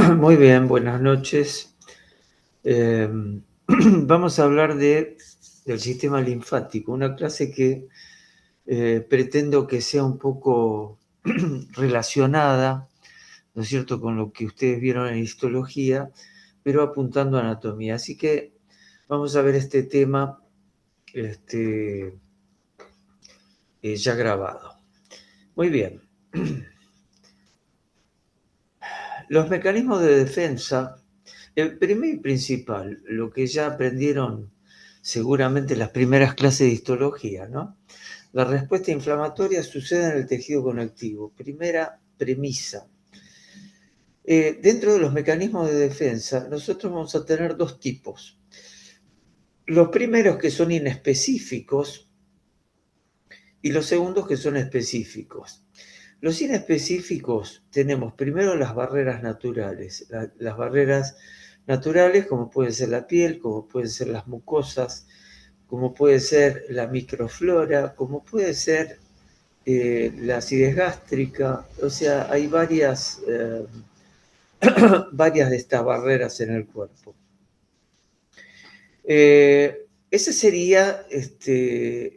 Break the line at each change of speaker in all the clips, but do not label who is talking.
Muy bien, buenas noches. Eh, Vamos a hablar del sistema linfático, una clase que pretendo que sea un poco relacionada, ¿no es cierto?, con lo que ustedes vieron en histología, pero apuntando a anatomía. Así que vamos a ver este tema este, ya grabado. Muy bien. Los mecanismos de defensa, el primero y principal, lo que ya aprendieron seguramente en las primeras clases de histología, ¿no? La respuesta inflamatoria sucede en el tejido conectivo. Primera premisa. Dentro de los mecanismos de defensa, nosotros vamos a tener dos tipos. Los primeros que son inespecíficos y los segundos que son específicos. Los inespecíficos tenemos primero las barreras naturales. Las barreras naturales como puede ser la piel, como pueden ser las mucosas, como puede ser la microflora, como puede ser la acidez gástrica. O sea, hay varias de estas barreras en el cuerpo. Esa sería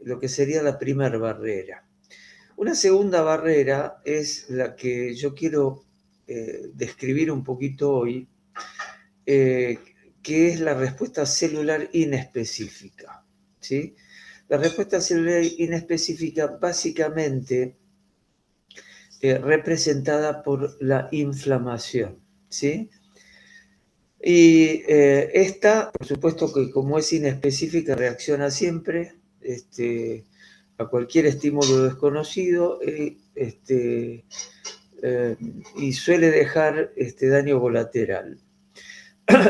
lo que sería la primera barrera. Una segunda barrera es la que yo quiero describir un poquito hoy, eh, que es la respuesta celular inespecífica, ¿sí? La respuesta celular inespecífica básicamente representada por la inflamación, ¿sí? Y esta, por supuesto que como es inespecífica, reacciona siempre a cualquier estímulo desconocido y suele dejar daño colateral.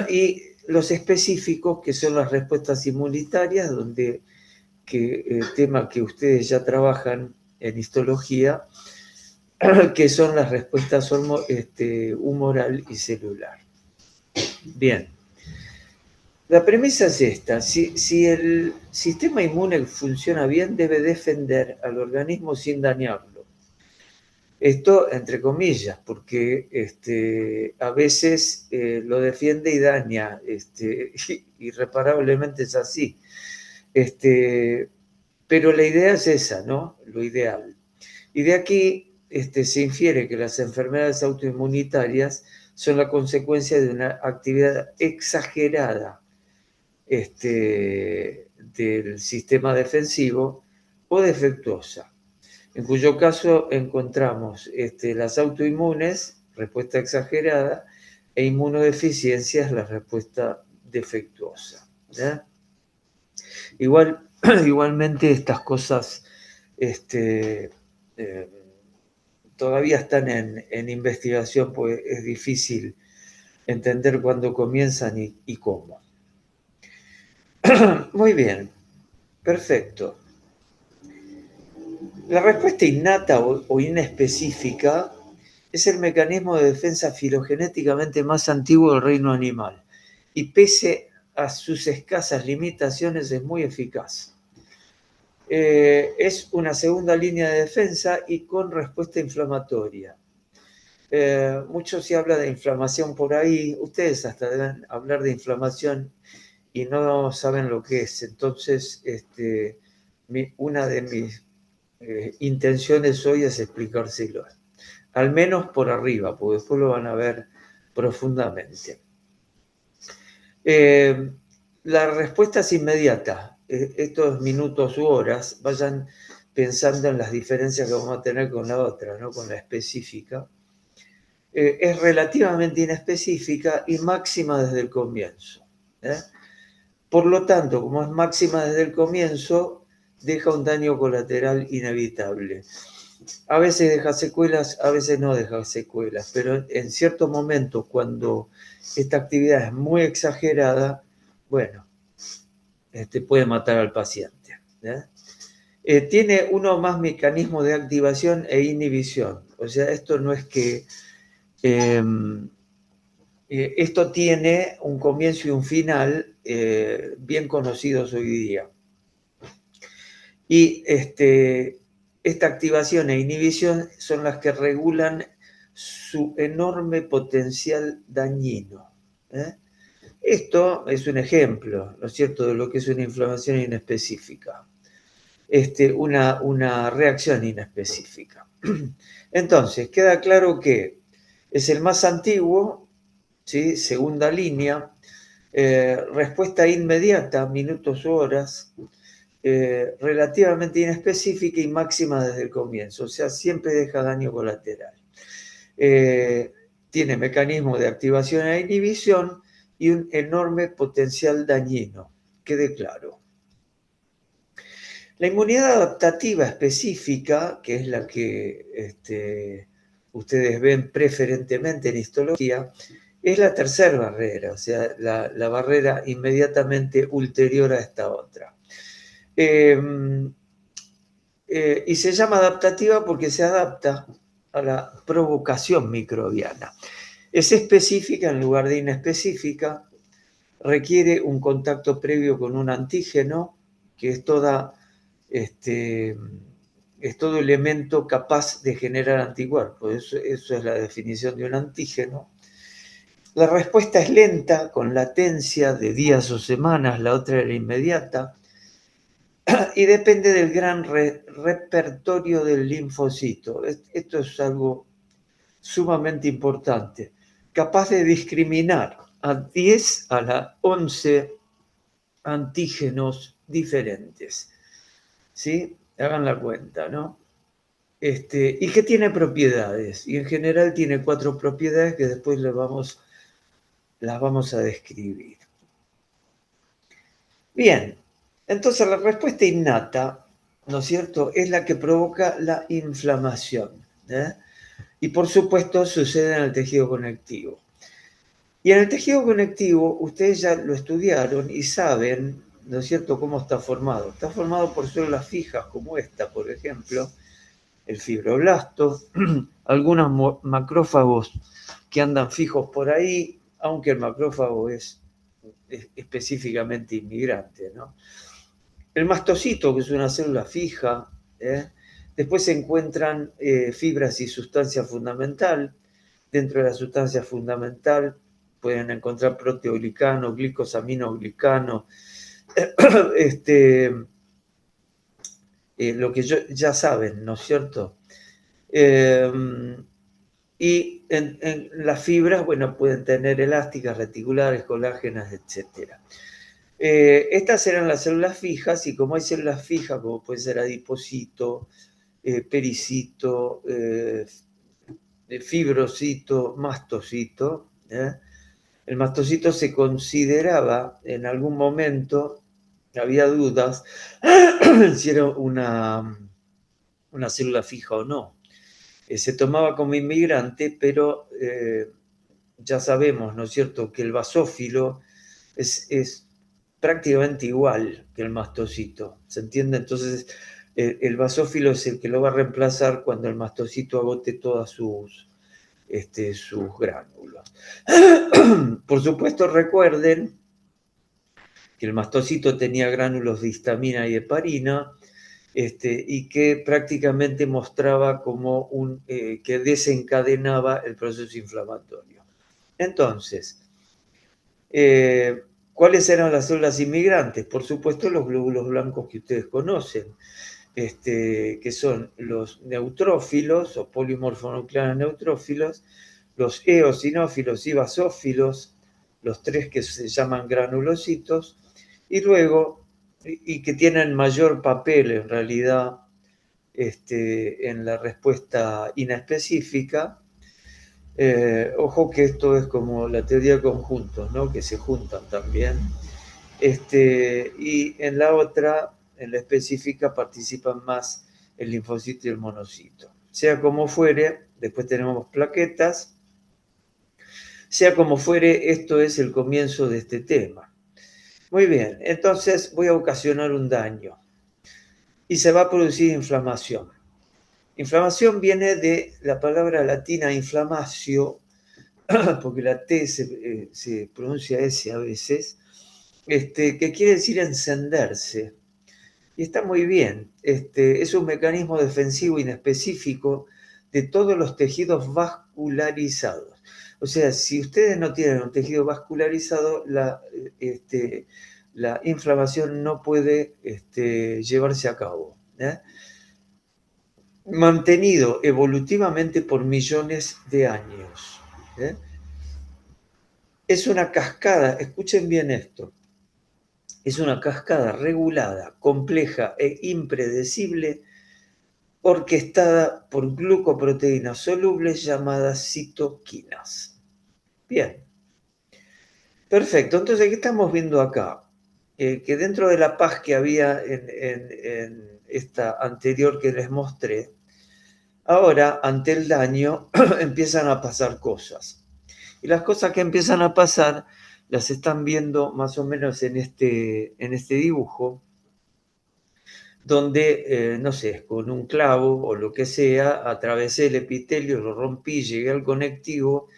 Y los específicos, que son las respuestas inmunitarias, donde tema que ustedes ya trabajan en histología, que son las respuestas humoral y celular. Bien. La premisa es esta: si el sistema inmune funciona bien, debe defender al organismo sin dañarlo. Esto entre comillas, porque a veces lo defiende y daña, irreparablemente es así. Pero la idea es esa, ¿no? Lo ideal. Y de aquí se infiere que las enfermedades autoinmunitarias son la consecuencia de una actividad exagerada del sistema defensivo o defectuosa, en cuyo caso encontramos las autoinmunes, respuesta exagerada, e inmunodeficiencias, la respuesta defectuosa. Igualmente estas cosas eh, todavía están en investigación, pues es difícil entender cuándo comienzan y cómo. Muy bien, perfecto. La respuesta innata o inespecífica es el mecanismo de defensa filogenéticamente más antiguo del reino animal y pese a sus escasas limitaciones es muy eficaz. Es una segunda línea de defensa y con respuesta inflamatoria. Mucho se habla de inflamación por ahí, ustedes hasta deben hablar de inflamación y no saben lo que es. Entonces, una de mis intenciones hoy es explicárselo, al menos por arriba, porque después lo van a ver profundamente. La respuesta es inmediata. Estos minutos u horas vayan pensando en las diferencias que vamos a tener con la otra, ¿no? Con la específica. Es relativamente inespecífica y máxima desde el comienzo. Por lo tanto, como es máxima desde el comienzo, deja un daño colateral inevitable. A veces deja secuelas, a veces no deja secuelas, pero en cierto momento, cuando esta actividad es muy exagerada, bueno, puede matar al paciente. Tiene uno más mecanismos de activación e inhibición. O sea, esto no es que esto tiene un comienzo y un final bien conocidos hoy día. Y esta activación e inhibición son las que regulan su enorme potencial dañino. Esto es un ejemplo, ¿no es cierto?, de lo que es una inflamación inespecífica, una reacción inespecífica. Entonces, queda claro que es el más antiguo, ¿sí? Segunda línea, respuesta inmediata, minutos o horas, relativamente inespecífica y máxima desde el comienzo, o sea, siempre deja daño colateral. Tiene mecanismos de activación e inhibición y un enorme potencial dañino, quede claro. La inmunidad adaptativa específica, que es la que ustedes ven preferentemente en histología, es la tercera barrera, o sea, la barrera inmediatamente ulterior a esta otra. Y se llama adaptativa porque se adapta a la provocación microbiana. Es específica en lugar de inespecífica, requiere un contacto previo con un antígeno, que es todo elemento capaz de generar anticuerpos. Eso es la definición de un antígeno. La respuesta es lenta, con latencia de días o semanas, la otra era inmediata, y depende del gran repertorio del linfocito. Esto es algo sumamente importante, capaz de discriminar a 10 a la 11 antígenos diferentes. ¿Sí? Hagan la cuenta, ¿no? Y que tiene propiedades, y en general tiene 4 propiedades que después las vamos a describir. Bien, entonces la respuesta innata, ¿no es cierto?, es la que provoca la inflamación, y por supuesto sucede en el tejido conectivo. Y en el tejido conectivo, ustedes ya lo estudiaron y saben, ¿no es cierto?, cómo está formado. Está formado por células fijas, como esta, por ejemplo, el fibroblasto, algunos macrófagos que andan fijos por ahí, aunque el macrófago es específicamente inmigrante, ¿no? El mastocito, que es una célula fija, después se encuentran fibras y sustancia fundamental. Dentro de la sustancia fundamental pueden encontrar proteoglicano, glicosaminoglicano, lo que ya saben, ¿no es cierto? Y en las fibras, bueno, pueden tener elásticas, reticulares, colágenas, etc. Estas eran las células fijas, y como hay células fijas, como puede ser adipocito, pericito, fibrocito, mastocito, el mastocito se consideraba en algún momento, había dudas si era una célula fija o no. Se tomaba como inmigrante, pero ya sabemos, ¿no es cierto?, que el basófilo es prácticamente igual que el mastocito, ¿se entiende? Entonces, el basófilo es el que lo va a reemplazar cuando el mastocito agote todas sus gránulos. Por supuesto, recuerden que el mastocito tenía gránulos de histamina y heparina, y que prácticamente mostraba como que desencadenaba el proceso inflamatorio. Entonces, ¿cuáles eran las células inmigrantes? Por supuesto, los glóbulos blancos que ustedes conocen, que son los neutrófilos o polimorfonucleares neutrófilos, los eosinófilos y basófilos, los 3 que se llaman granulocitos, y luego, y que tienen mayor papel en realidad en la respuesta inespecífica. Ojo que esto es como la teoría de conjuntos, ¿no?, que se juntan también. Y en la otra, en la específica, participan más el linfocito y el monocito. Sea como fuere, después tenemos plaquetas. Sea como fuere, esto es el comienzo de este tema. Muy bien, entonces voy a ocasionar un daño y se va a producir inflamación. Inflamación viene de la palabra latina inflamatio, porque la T se pronuncia S a veces, que quiere decir encenderse. Y está muy bien. Es un mecanismo defensivo inespecífico de todos los tejidos vascularizados. O sea, si ustedes no tienen un tejido vascularizado, la inflamación no puede llevarse a cabo. Mantenido evolutivamente por millones de años. Es una cascada, escuchen bien esto, es una cascada regulada, compleja e impredecible, orquestada por glucoproteínas solubles llamadas citoquinas. Bien, perfecto. Entonces, ¿qué estamos viendo acá? Que dentro de la paz que había en esta anterior que les mostré, ahora, ante el daño, empiezan a pasar cosas. Y las cosas que empiezan a pasar las están viendo más o menos en este dibujo, donde, no sé, con un clavo o lo que sea, atravesé el epitelio, lo rompí, llegué al conectivo,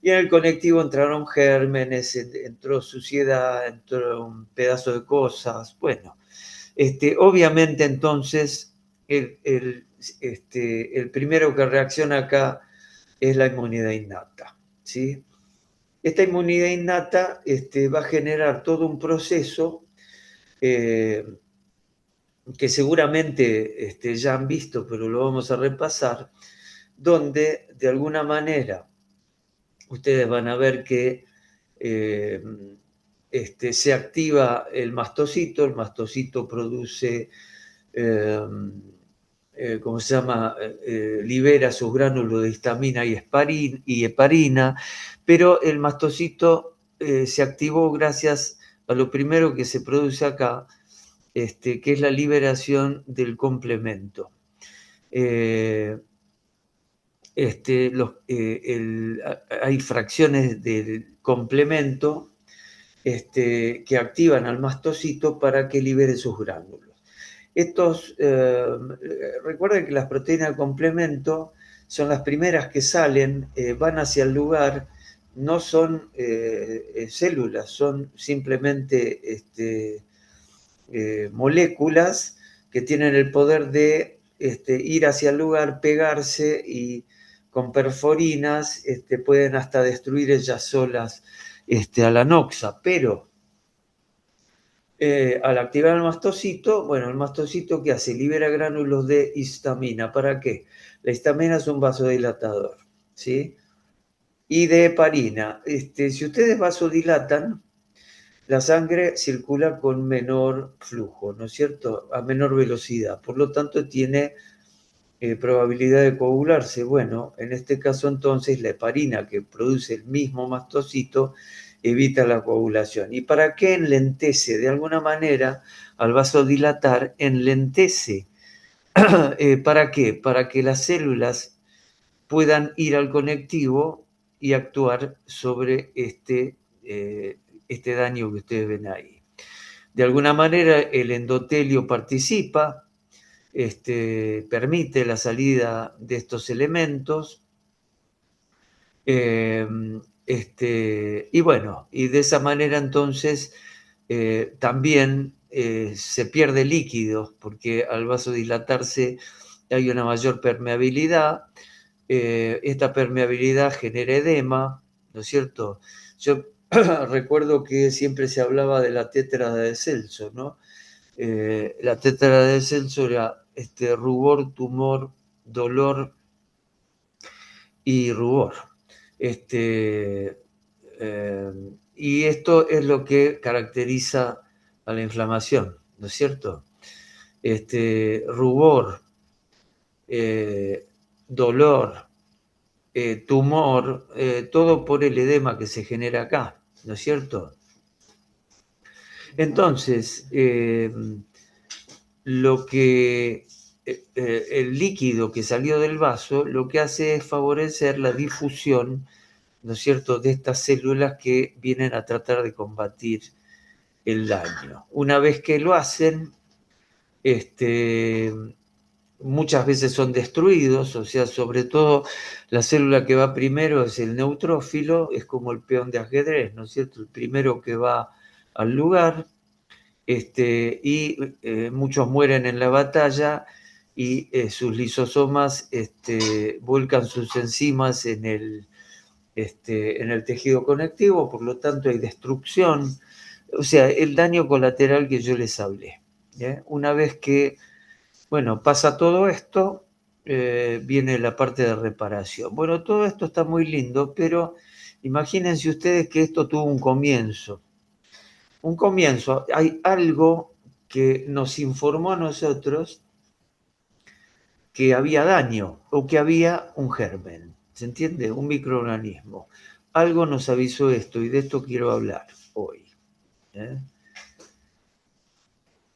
y en el conectivo entraron gérmenes, entró suciedad, entró un pedazo de cosas. Bueno, obviamente entonces el primero que reacciona acá es la inmunidad innata, ¿sí? Esta inmunidad innata va a generar todo un proceso eh, que seguramente ya han visto, pero lo vamos a repasar, donde de alguna manera ustedes van a ver que se activa el mastocito produce, ¿cómo se llama? Libera sus gránulos de histamina y heparina, pero el mastocito se activó gracias a lo primero que se produce acá, que es la liberación del complemento. Hay fracciones del complemento que activan al mastocito para que libere sus gránulos. Recuerden que las proteínas de complemento son las primeras que salen, van hacia el lugar, no son células, son simplemente moléculas que tienen el poder de ir hacia el lugar, pegarse y con perforinas pueden hasta destruir ellas solas a la noxa, pero al activar el mastocito, bueno, el mastocito ¿qué hace? Libera gránulos de histamina. ¿Para qué? La histamina es un vasodilatador, ¿sí? Y de heparina. Si ustedes vasodilatan, la sangre circula con menor flujo, ¿no es cierto? A menor velocidad. Por lo tanto, tiene probabilidad de coagularse. Bueno, en este caso entonces la heparina que produce el mismo mastocito evita la coagulación. ¿Y para qué enlentece? De alguna manera, al vasodilatar, enlentece. ¿Para qué? Para que las células puedan ir al conectivo y actuar sobre este daño que ustedes ven ahí. De alguna manera el endotelio participa, permite la salida de estos elementos, y bueno, y de esa manera entonces también se pierde líquido, porque al vasodilatarse hay una mayor permeabilidad, esta permeabilidad genera edema, ¿no es cierto? Yo recuerdo que siempre se hablaba de la tétrada de Celso, ¿no? La tétrada de Celso era rubor, tumor, dolor y rubor. Y esto es lo que caracteriza a la inflamación, ¿no es cierto? Rubor, dolor, tumor, todo por el edema que se genera acá, ¿no es cierto? Entonces, el líquido que salió del vaso lo que hace es favorecer la difusión, ¿no es cierto?, de estas células que vienen a tratar de combatir el daño. Una vez que lo hacen, muchas veces son destruidos, o sea, sobre todo la célula que va primero es el neutrófilo, es como el peón de ajedrez, ¿no es cierto?, el primero que va al lugar, y muchos mueren en la batalla y sus lisosomas vuelcan sus enzimas en el tejido conectivo, por lo tanto hay destrucción, o sea, el daño colateral que yo les hablé. Una vez que, bueno, pasa todo esto, viene la parte de reparación. Bueno, todo esto está muy lindo, pero imagínense ustedes que esto tuvo un comienzo. Un comienzo, hay algo que nos informó a nosotros que había daño o que había un germen, ¿se entiende? Un microorganismo. Algo nos avisó esto y de esto quiero hablar hoy.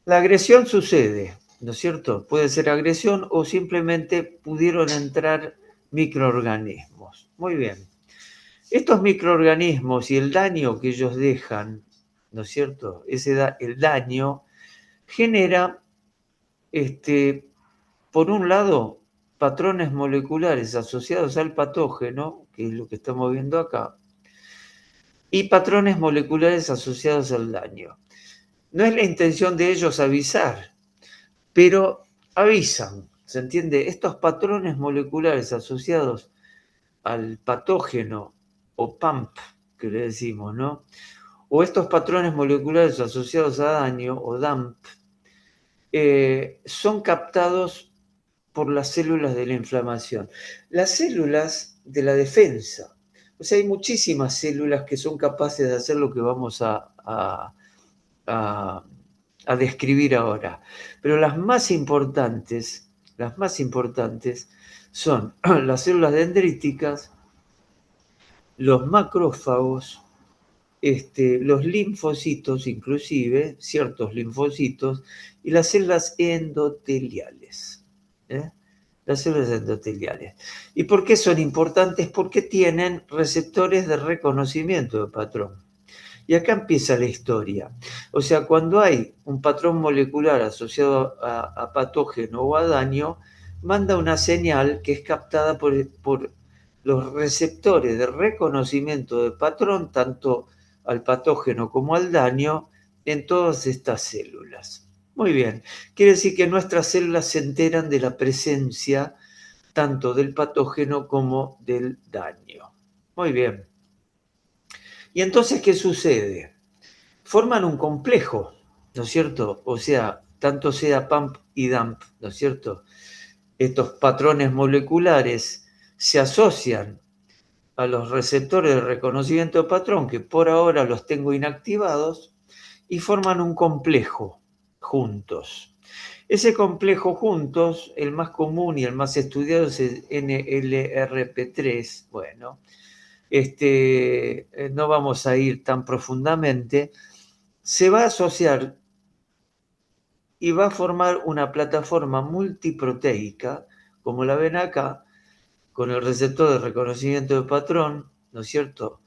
La agresión sucede, ¿no es cierto? Puede ser agresión o simplemente pudieron entrar microorganismos. Muy bien. Estos microorganismos y el daño que ellos dejan, ¿no es cierto? El daño genera, por un lado, patrones moleculares asociados al patógeno, que es lo que estamos viendo acá, y patrones moleculares asociados al daño. No es la intención de ellos avisar, pero avisan, ¿se entiende? Estos patrones moleculares asociados al patógeno o PAMP, que le decimos, ¿no? O estos patrones moleculares asociados a daño o DAMP, son captados por las células de la inflamación. Las células de la defensa. O sea, hay muchísimas células que son capaces de hacer lo que vamos a describir ahora. Pero las más importantes son las células dendríticas, los macrófagos, los linfocitos, inclusive ciertos linfocitos, y las células endoteliales. Las células endoteliales. ¿Y por qué son importantes? Porque tienen receptores de reconocimiento de patrón. Y acá empieza la historia. O sea, cuando hay un patrón molecular asociado a patógeno o a daño, manda una señal que es captada por los receptores de reconocimiento de patrón, tanto al patógeno como al daño, en todas estas células. Muy bien, quiere decir que nuestras células se enteran de la presencia tanto del patógeno como del daño. Muy bien. ¿Y entonces qué sucede? Forman un complejo, ¿no es cierto? O sea, tanto sea PAMP y DAMP, ¿no es cierto? Estos patrones moleculares se asocian a los receptores de reconocimiento de patrón, que por ahora los tengo inactivados, y forman un complejo juntos. Ese complejo juntos, el más común y el más estudiado es el NLRP3. Bueno, no vamos a ir tan profundamente. Se va a asociar y va a formar una plataforma multiproteica, como la ven acá, con el receptor de reconocimiento de patrón, ¿no es cierto?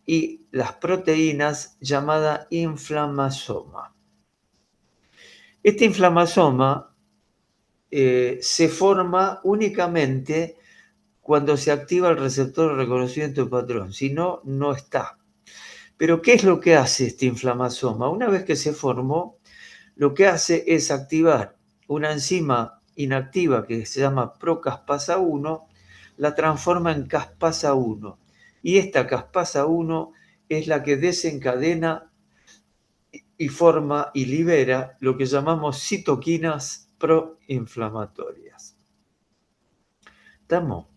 Y las proteínas llamada inflamasoma. Este inflamasoma se forma únicamente cuando se activa el receptor de reconocimiento de patrón, si no, no está. Pero ¿qué es lo que hace este inflamasoma? Una vez que se formó, lo que hace es activar una enzima inactiva que se llama procaspasa 1, la transforma en caspasa 1. Y esta caspasa 1 es la que desencadena y forma y libera lo que llamamos citoquinas proinflamatorias. ¿Estamos?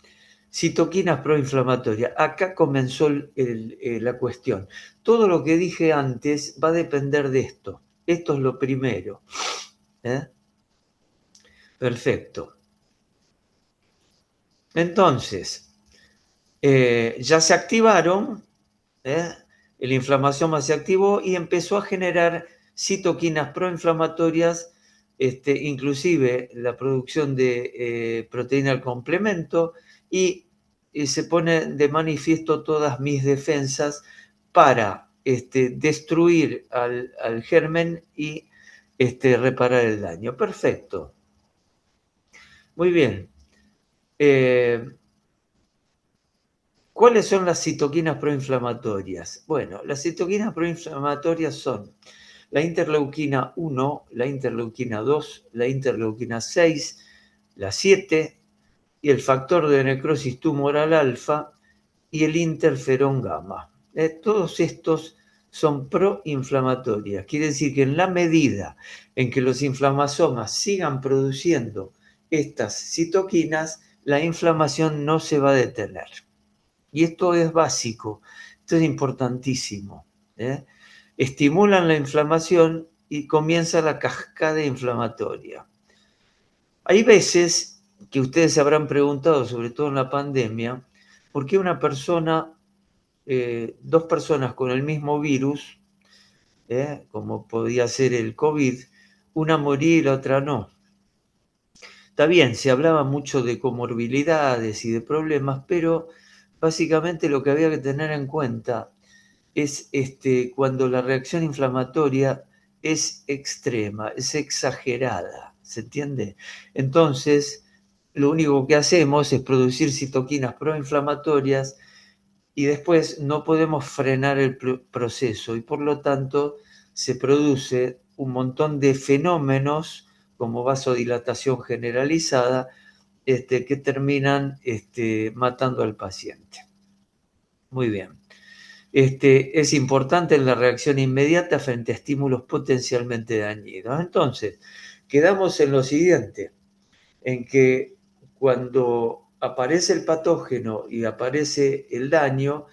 Citoquinas proinflamatorias. Acá comenzó la cuestión. Todo lo que dije antes va a depender de esto. Esto es lo primero. Perfecto. Entonces, ya se activaron, la inflamación se activó y empezó a generar citoquinas proinflamatorias, inclusive la producción de proteína al complemento, y se pone de manifiesto todas mis defensas para destruir al germen y reparar el daño. Perfecto. Muy bien. ¿Cuáles son las citoquinas proinflamatorias? Bueno, las citoquinas proinflamatorias son la interleuquina 1, la interleuquina 2, la interleuquina 6, la 7 y el factor de necrosis tumoral alfa y el interferón gamma. Todos estos son proinflamatorias. Quiere decir que en la medida en que los inflamasomas sigan produciendo estas citoquinas, la inflamación no se va a detener. Y esto es básico, esto es importantísimo. Estimulan la inflamación y comienza la cascada inflamatoria. Hay veces que ustedes se habrán preguntado, sobre todo en la pandemia, por qué una persona, dos personas con el mismo virus, como podía ser el COVID, una moría y la otra no. Está bien, se hablaba mucho de comorbilidades y de problemas, pero básicamente lo que había que tener en cuenta es cuando la reacción inflamatoria es extrema, es exagerada, ¿se entiende? Entonces, lo único que hacemos es producir citoquinas proinflamatorias y después no podemos frenar el proceso y por lo tanto se produce un montón de fenómenos como vasodilatación generalizada que terminan matando al paciente. Muy bien. Es importante en la reacción inmediata frente a estímulos potencialmente dañinos. Entonces, quedamos en lo siguiente, en que cuando aparece el patógeno y aparece el daño,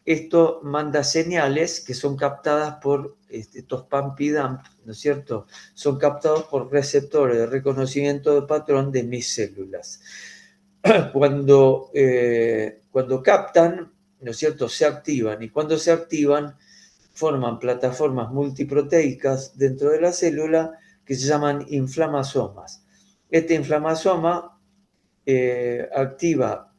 esto manda señales que son captadas por estos pump y dump, ¿no es cierto? Son captados por receptores de reconocimiento de patrón de mis células. Cuando captan, ¿no es cierto?, se activan y cuando se activan forman plataformas multiproteicas dentro de la célula que se llaman inflamasomas. Este inflamasoma activa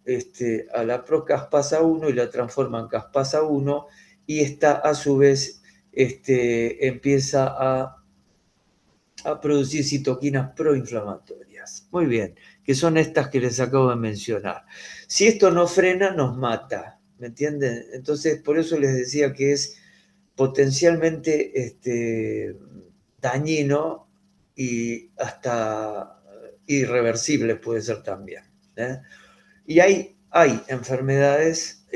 a la procaspasa 1 y la transforma en caspasa 1 y esta a su vez empieza a producir citoquinas proinflamatorias. Muy bien, que son estas que les acabo de mencionar. Si esto no frena, nos mata, ¿me entienden? Entonces, por eso les decía que es potencialmente dañino y hasta irreversible puede ser también. Y hay enfermedades,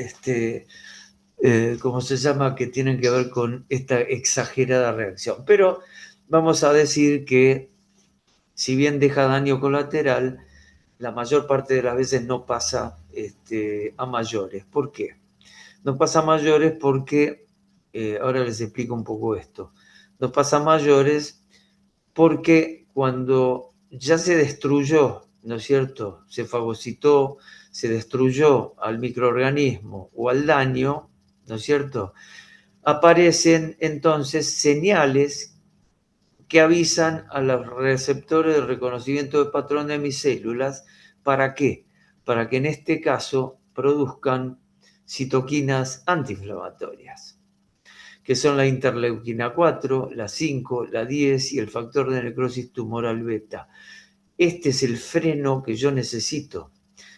¿cómo se llama?, que tienen que ver con esta exagerada reacción. Pero vamos a decir que si bien deja daño colateral, la mayor parte de las veces no pasa a mayores. ¿Por qué? No pasa a mayores porque, ahora les explico un poco esto, no pasa a mayores porque cuando ya se destruyó, ¿no es cierto?, se fagocitó, se destruyó al microorganismo o al daño, ¿no es cierto?, aparecen entonces señales que avisan a los receptores de reconocimiento de patrón de mis células. ¿Para qué? Para que en este caso produzcan citoquinas antiinflamatorias, que son la interleuquina 4, la 5, la 10 y el factor de necrosis tumoral beta. Este es el freno que yo necesito.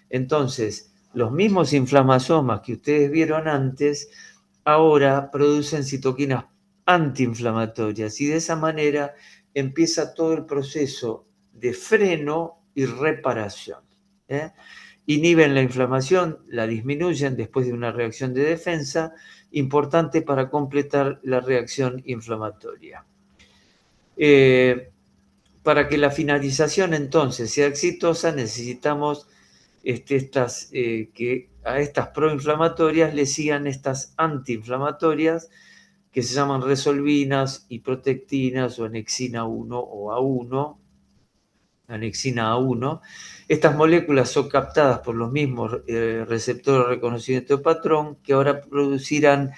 Entonces, los mismos inflamasomas que ustedes vieron antes, ahora producen citoquinas antiinflamatorias y de esa manera empieza todo el proceso de freno y reparación. Inhiben la inflamación, la disminuyen después de una reacción de defensa, importante para completar la reacción inflamatoria. Para que la finalización entonces sea exitosa, necesitamos que a estas proinflamatorias le sigan estas antiinflamatorias que se llaman resolvinas y protectinas o anexina 1 o A1, anexina A1. Estas moléculas son captadas por los mismos receptores de reconocimiento de patrón que ahora producirán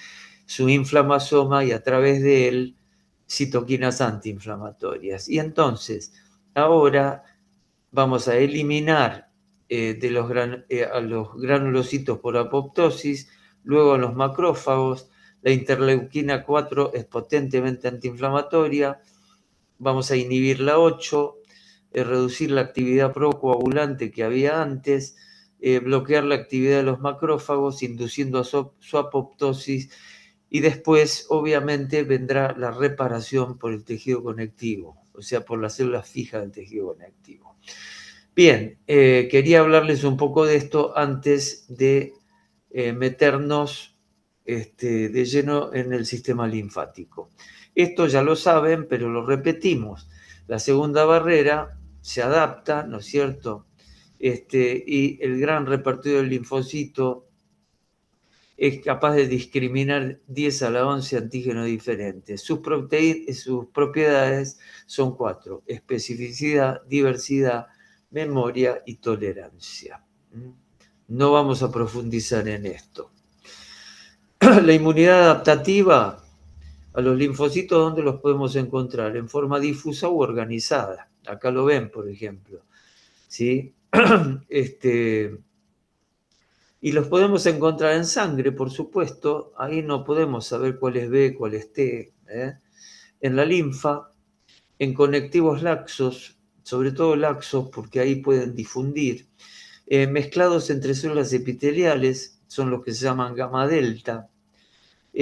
su inflamasoma y a través de él citoquinas antiinflamatorias. Y entonces, ahora vamos a eliminar a los granulocitos por apoptosis, luego a los macrófagos. La interleuquina 4 es potentemente antiinflamatoria. Vamos a inhibir la 8, reducir la actividad procoagulante que había antes, bloquear la actividad de los macrófagos, induciendo a su apoptosis, y después, obviamente, vendrá la reparación por el tejido conectivo, o sea, por las células fijas del tejido conectivo. Bien, quería hablarles un poco de esto antes de meternos de lleno en el sistema linfático. Esto ya lo saben, pero lo repetimos. La segunda barrera se adapta, ¿no es cierto? Y el gran repertorio del linfocito es capaz de discriminar 10 a la 11 antígenos diferentes. Sus propiedades son 4: especificidad, diversidad, memoria y tolerancia. No vamos a profundizar en esto. La inmunidad adaptativa a los linfocitos, ¿dónde los podemos encontrar? En forma difusa u organizada. Acá lo ven, por ejemplo. ¿Sí? Y los podemos encontrar en sangre, por supuesto. Ahí no podemos saber cuál es B, cuál es T. En la linfa, en conectivos laxos, sobre todo laxos, porque ahí pueden difundir. Mezclados entre células epiteliales, son los que se llaman gamma delta,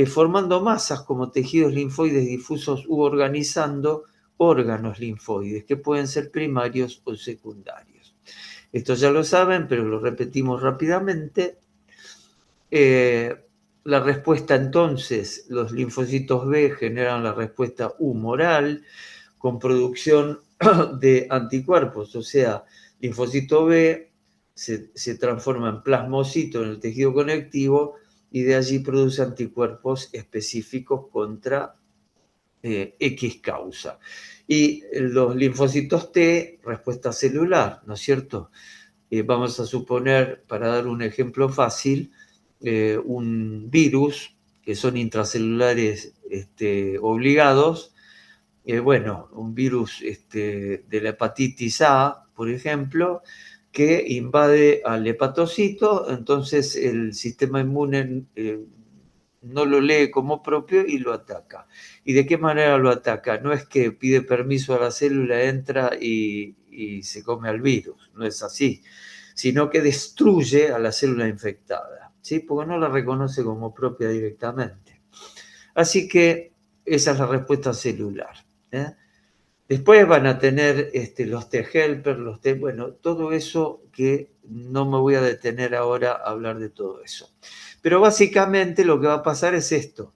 formando masas como tejidos linfoides difusos u organizando órganos linfoides, que pueden ser primarios o secundarios. Esto ya lo saben, pero lo repetimos rápidamente. La respuesta entonces, los linfocitos B generan la respuesta humoral con producción de anticuerpos, o sea, linfocito B se transforma en plasmocito en el tejido conectivo y de allí produce anticuerpos específicos contra X causa. Y los linfocitos T, respuesta celular, ¿no es cierto? Vamos a suponer, para dar un ejemplo fácil, un virus, que son intracelulares obligados, bueno, un virus de la hepatitis A, por ejemplo, que invade al hepatocito, entonces el sistema inmune no lo lee como propio y lo ataca. ¿Y de qué manera lo ataca? No es que pide permiso a la célula, entra y se come al virus, no es así, sino que destruye a la célula infectada, ¿sí? Porque no la reconoce como propia directamente. Así que esa es la respuesta celular. Después van a tener los T-helper, bueno, todo eso que no me voy a detener ahora a hablar de todo eso. Pero básicamente lo que va a pasar es esto.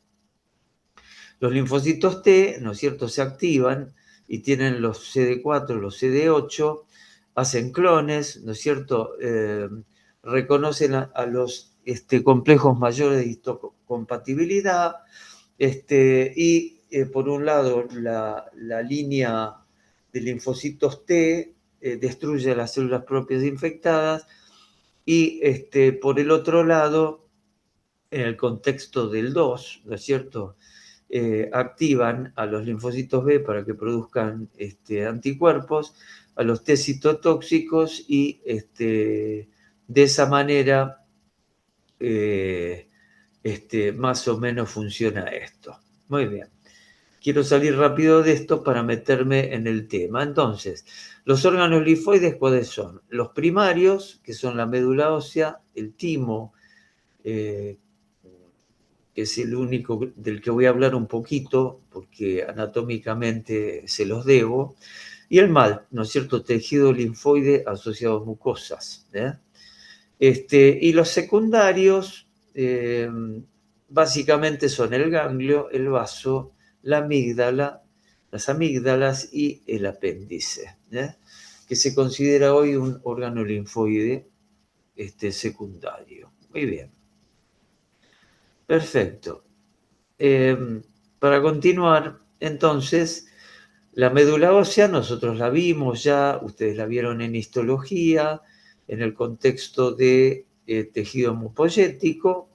Los linfocitos T, ¿no es cierto?, se activan y tienen los CD4, los CD8, hacen clones, ¿no es cierto?, reconocen a los complejos mayores de histocompatibilidad, y por un lado la línea de linfocitos T destruye las células propias infectadas y por el otro lado, en el contexto del 2, ¿no es cierto?, activan a los linfocitos B para que produzcan anticuerpos, a los T citotóxicos y de esa manera más o menos funciona esto. Muy bien. Quiero salir rápido de esto para meterme en el tema. Entonces, los órganos linfoides, ¿cuáles son? Los primarios, que son la médula ósea, el timo, que es el único del que voy a hablar un poquito, porque anatómicamente se los debo, y el MALT, ¿no es cierto?, tejido linfoide asociado a mucosas. Y los secundarios, básicamente son el ganglio, el vaso, la amígdala, las amígdalas y el apéndice, que se considera hoy un órgano linfoide secundario. Muy bien. Perfecto. Para continuar, entonces, la médula ósea nosotros la vimos ya, ustedes la vieron en histología, en el contexto de tejido mupoyético.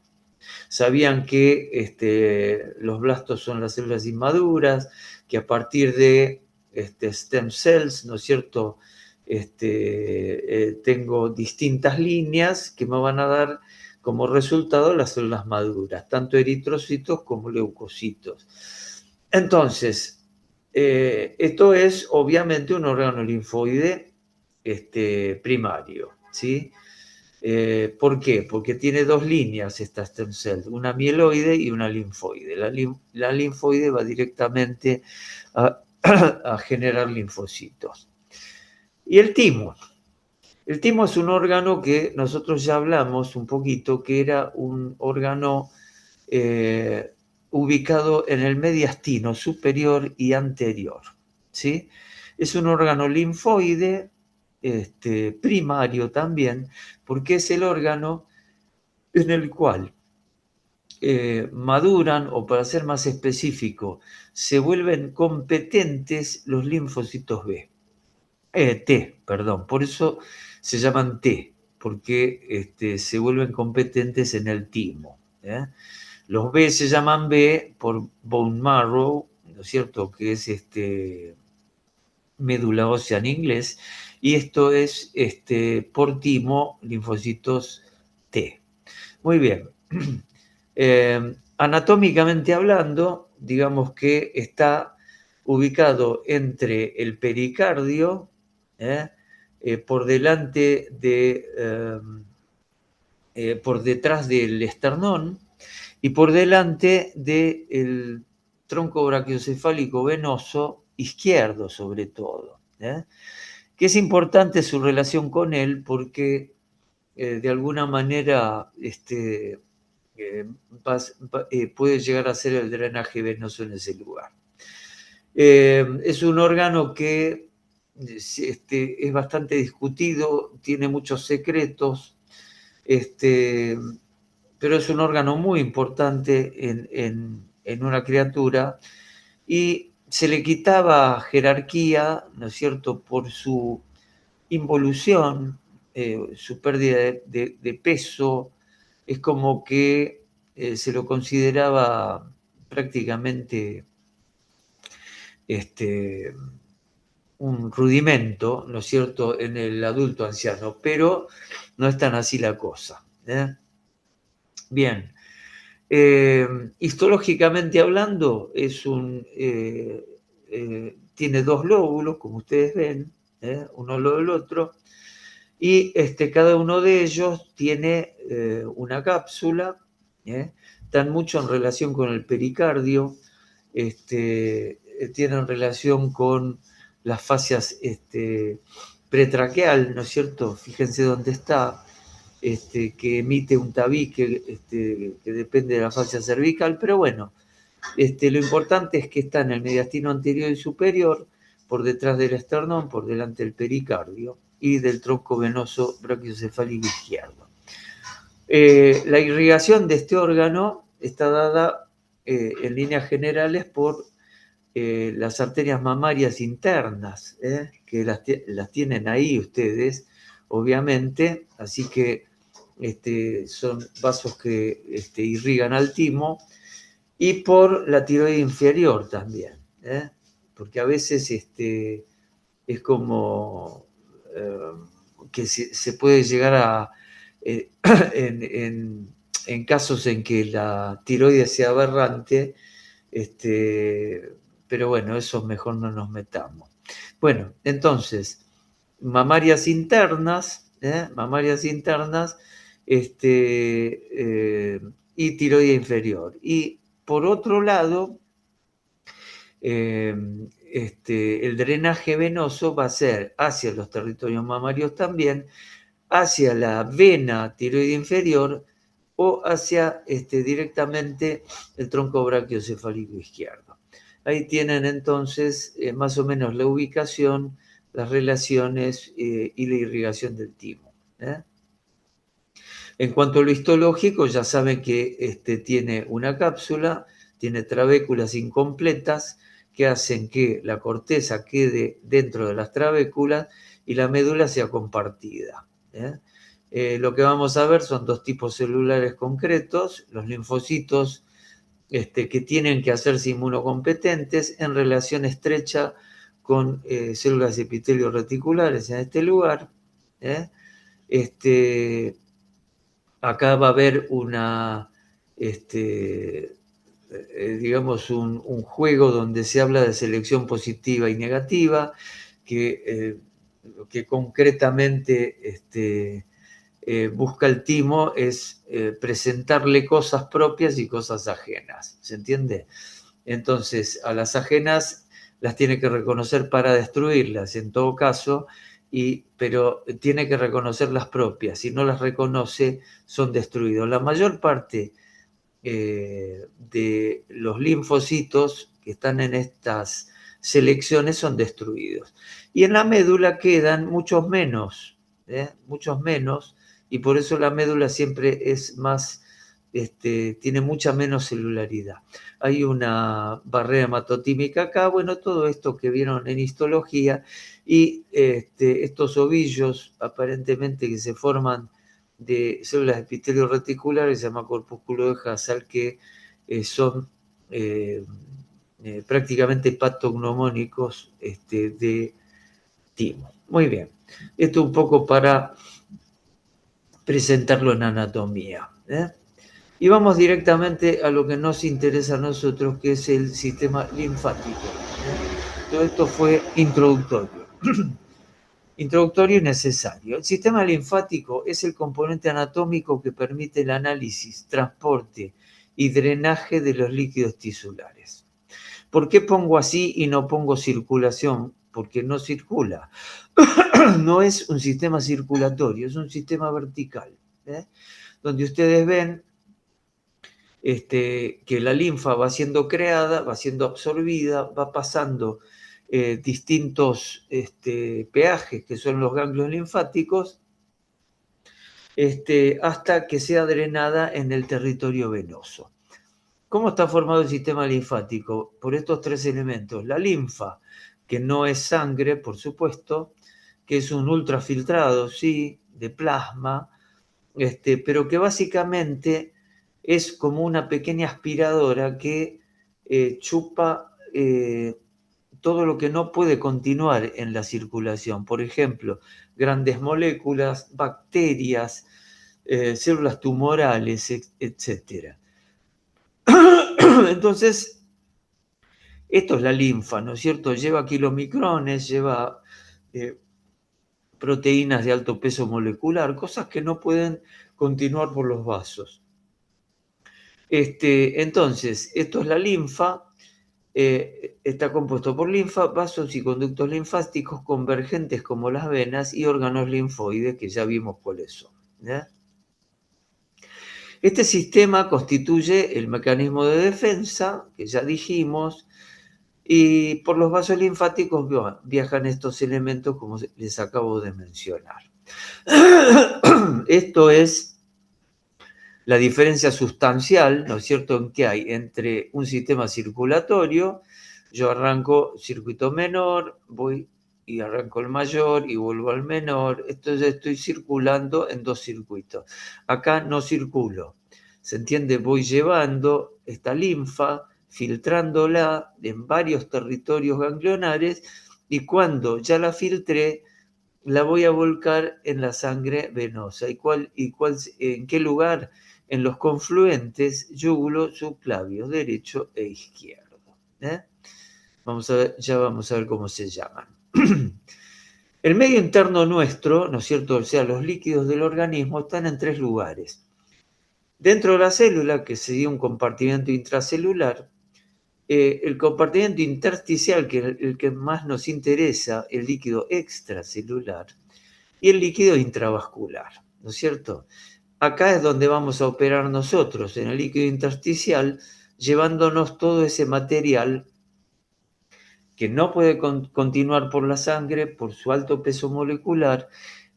Sabían que los blastos son las células inmaduras, que a partir de stem cells, ¿no es cierto?, tengo distintas líneas que me van a dar como resultado las células maduras, tanto eritrocitos como leucocitos. Entonces, esto es obviamente un órgano linfoide primario, ¿sí? ¿Por qué? Porque tiene dos líneas esta stem cell, una mieloide y una linfoide. La linfoide va directamente a generar linfocitos. Y el timo. El timo es un órgano que nosotros ya hablamos un poquito, que era un órgano ubicado en el mediastino superior y anterior, ¿sí? Es un órgano linfoide, primario también, porque es el órgano en el cual maduran, o para ser más específico, se vuelven competentes los linfocitos T, perdón, por eso se llaman T, porque se vuelven competentes en el timo. Los B se llaman B por bone marrow, ¿no es cierto?, que es médula ósea en inglés, y esto es por timo, linfocitos T. Muy bien. Anatómicamente hablando, digamos que está ubicado entre el pericardio, por delante por detrás del esternón y por delante del tronco brachiocefálico venoso izquierdo, sobre todo. Que es importante su relación con él porque de alguna manera puede llegar a ser el drenaje venoso en ese lugar. Es un órgano que es bastante discutido, tiene muchos secretos, pero es un órgano muy importante en una criatura y se le quitaba jerarquía, ¿no es cierto?, por su involución, su pérdida de peso. Es como que se lo consideraba prácticamente un rudimento, ¿no es cierto?, en el adulto anciano, pero no es tan así la cosa. Bien, histológicamente hablando, tiene dos lóbulos, como ustedes ven, uno al lado del otro, y cada uno de ellos tiene una cápsula, están mucho en relación con el pericardio, tienen relación con las fascias pretraqueal, ¿no es cierto? Fíjense dónde está, que emite un tabique que depende de la fascia cervical, pero bueno, lo importante es que está en el mediastino anterior y superior, por detrás del esternón, por delante del pericardio y del tronco venoso brachiocefálico izquierdo. La irrigación de este órgano está dada en líneas generales por las arterias mamarias internas, que las tienen ahí ustedes, obviamente, así que son vasos que irrigan al timo, y por la tiroide inferior también, porque a veces es como que se puede llegar a, en casos en que la tiroides sea aberrante, pero bueno, eso mejor no nos metamos. Bueno, entonces, mamarias internas, y tiroide inferior. Y por otro lado, el drenaje venoso va a ser hacia los territorios mamarios también, hacia la vena tiroide inferior o hacia directamente el tronco brachiocefálico izquierdo. Ahí tienen entonces más o menos la ubicación, las relaciones y la irrigación del timo. En cuanto a lo histológico, ya saben que tiene una cápsula, tiene trabéculas incompletas que hacen que la corteza quede dentro de las trabéculas y la médula sea compartida. Lo que vamos a ver son dos tipos celulares concretos, los linfocitos que tienen que hacerse inmunocompetentes en relación estrecha con células de epitelio reticulares en este lugar. Acá va a haber digamos, un juego donde se habla de selección positiva y negativa, que concretamente busca el timo es presentarle cosas propias y cosas ajenas, ¿se entiende? Entonces, a las ajenas las tiene que reconocer para destruirlas. En todo caso, pero tiene que reconocer las propias. Si no las reconoce, son destruidos. La mayor parte de los linfocitos que están en estas selecciones son destruidos. Y en la médula quedan muchos menos, y por eso la médula siempre es más, tiene mucha menos celularidad. Hay una barrera hematotímica acá, bueno, todo esto que vieron en histología, y estos ovillos aparentemente que se forman de células de epitelio reticular, que se llama corpúsculo de Hassall, que son prácticamente patognomónicos de timo. Muy bien, esto un poco para presentarlo en anatomía. Y vamos directamente a lo que nos interesa a nosotros, que es el sistema linfático. Todo esto fue introductorio. Introductorio y necesario. El sistema linfático es el componente anatómico que permite el análisis, transporte y drenaje de los líquidos tisulares. ¿Por qué pongo así y no pongo circulación? Porque no circula. No es un sistema circulatorio, es un sistema vertical, donde ustedes ven que la linfa va siendo creada, va siendo absorbida, va pasando distintos peajes, que son los ganglios linfáticos, hasta que sea drenada en el territorio venoso. ¿Cómo está formado el sistema linfático? Por estos tres elementos. La linfa, que no es sangre, por supuesto, que es un ultrafiltrado, sí, de plasma, pero que básicamente es como una pequeña aspiradora que chupa todo lo que no puede continuar en la circulación. Por ejemplo, grandes moléculas, bacterias, células tumorales, etc. Entonces, esto es la linfa, ¿no es cierto? Lleva kilomicrones, lleva proteínas de alto peso molecular, cosas que no pueden continuar por los vasos. Entonces, esto es la linfa, está compuesto por linfa, vasos y conductos linfáticos convergentes como las venas y órganos linfoides, que ya vimos cuáles son. Este sistema constituye el mecanismo de defensa, que ya dijimos, y por los vasos linfáticos viajan estos elementos como les acabo de mencionar. Esto es la diferencia sustancial, ¿no es cierto?, en que hay entre un sistema circulatorio. Yo arranco circuito menor, voy y arranco el mayor y vuelvo al menor. Entonces estoy circulando en dos circuitos. Acá no circulo. ¿Se entiende? Voy llevando esta linfa, filtrándola en varios territorios ganglionares, y cuando ya la filtré, la voy a volcar en la sangre venosa. ¿En qué lugar? En los confluentes yúgulo subclavio derecho e izquierdo. Ya vamos a ver cómo se llaman. El medio interno nuestro, ¿no es cierto? O sea, los líquidos del organismo están en tres lugares. Dentro de la célula, que sería un compartimento intracelular, el compartimento intersticial, que es el que más nos interesa, el líquido extracelular, y el líquido intravascular, ¿no es cierto? Acá es donde vamos a operar nosotros, en el líquido intersticial, llevándonos todo ese material que no puede continuar por la sangre por su alto peso molecular,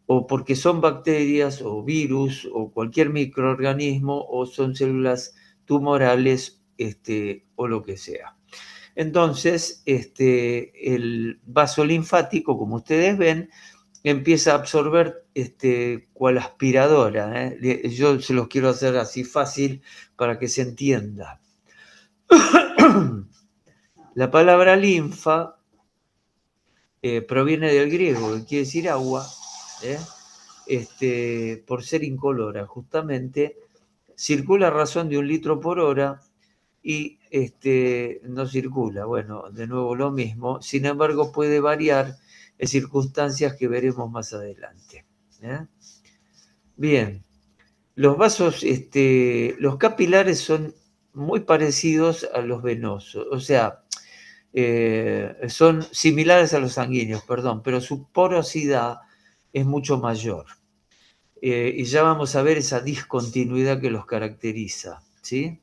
o porque son bacterias o virus o cualquier microorganismo, o son células tumorales, o lo que sea. Entonces, el vaso linfático, como ustedes ven, empieza a absorber cual aspiradora. Yo se los quiero hacer así fácil para que se entienda. La palabra linfa proviene del griego, que quiere decir agua, por ser incolora, justamente. Circula a razón de 1 litro por hora y no circula. Bueno, de nuevo lo mismo. Sin embargo, puede variar en circunstancias que veremos más adelante. Bien, los vasos, los capilares son muy parecidos a los venosos. O sea, son similares a los sanguíneos, perdón, pero su porosidad es mucho mayor. Y ya vamos a ver esa discontinuidad que los caracteriza, ¿sí?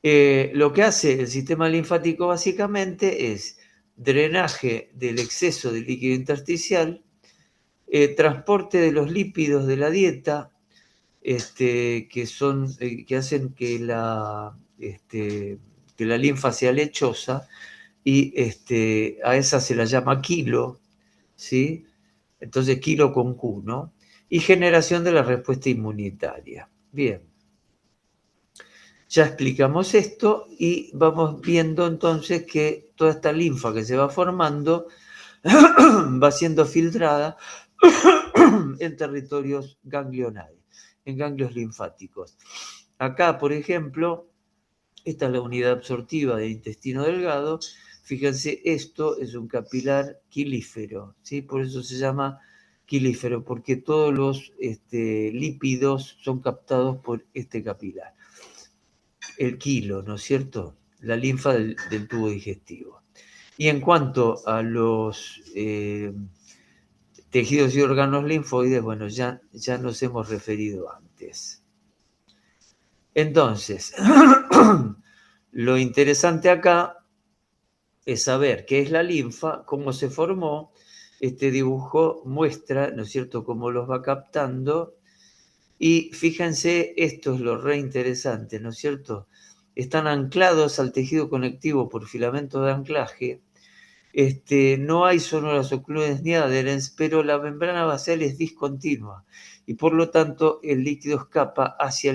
Lo que hace el sistema linfático básicamente es drenaje del exceso de líquido intersticial, transporte de los lípidos de la dieta, que hacen que la linfa sea lechosa, y a esa se la llama quilo, ¿sí? Entonces quilo con Q, ¿no? Y generación de la respuesta inmunitaria. Bien. Ya explicamos esto y vamos viendo entonces que toda esta linfa que se va formando va siendo filtrada en territorios ganglionales, en ganglios linfáticos. Acá, por ejemplo, esta es la unidad absortiva del intestino delgado. Fíjense, esto es un capilar quilífero, ¿sí? Por eso se llama quilífero, porque todos los lípidos son captados por este capilar. El quilo, ¿no es cierto? La linfa del tubo digestivo. Y en cuanto a los tejidos y órganos linfoides, bueno, ya nos hemos referido antes. Entonces, lo interesante acá es saber qué es la linfa, cómo se formó. Este dibujo muestra, ¿no es cierto?, cómo los va captando. Y fíjense, esto es lo re interesante, ¿no es cierto? Están anclados al tejido conectivo por filamentos de anclaje. No hay sonoras oclusiones ni adherens, pero la membrana basal es discontinua y por lo tanto el líquido escapa hacia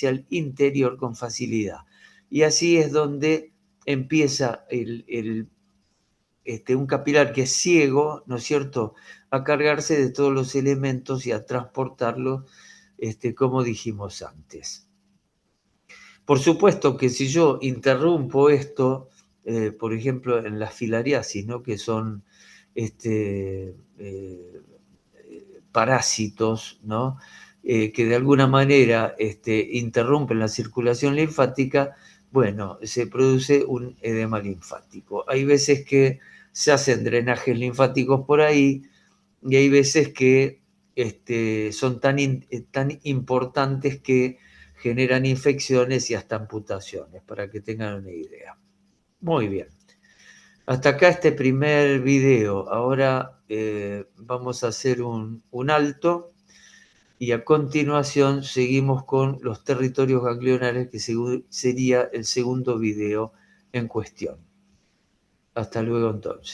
el interior con facilidad. Y así es donde empieza un capilar que es ciego, ¿no es cierto?, a cargarse de todos los elementos y a transportarlos, como dijimos antes. Por supuesto que si yo interrumpo esto, por ejemplo, en la filariasis, ¿no?, que son parásitos, ¿no?, que de alguna manera interrumpen la circulación linfática, bueno, se produce un edema linfático. Hay veces que se hacen drenajes linfáticos por ahí y hay veces que son tan importantes que generan infecciones y hasta amputaciones, para que tengan una idea. Muy bien. Hasta acá este primer video. Ahora vamos a hacer un alto y a continuación seguimos con los territorios ganglionares, que sería el segundo video en cuestión. Hasta luego entonces.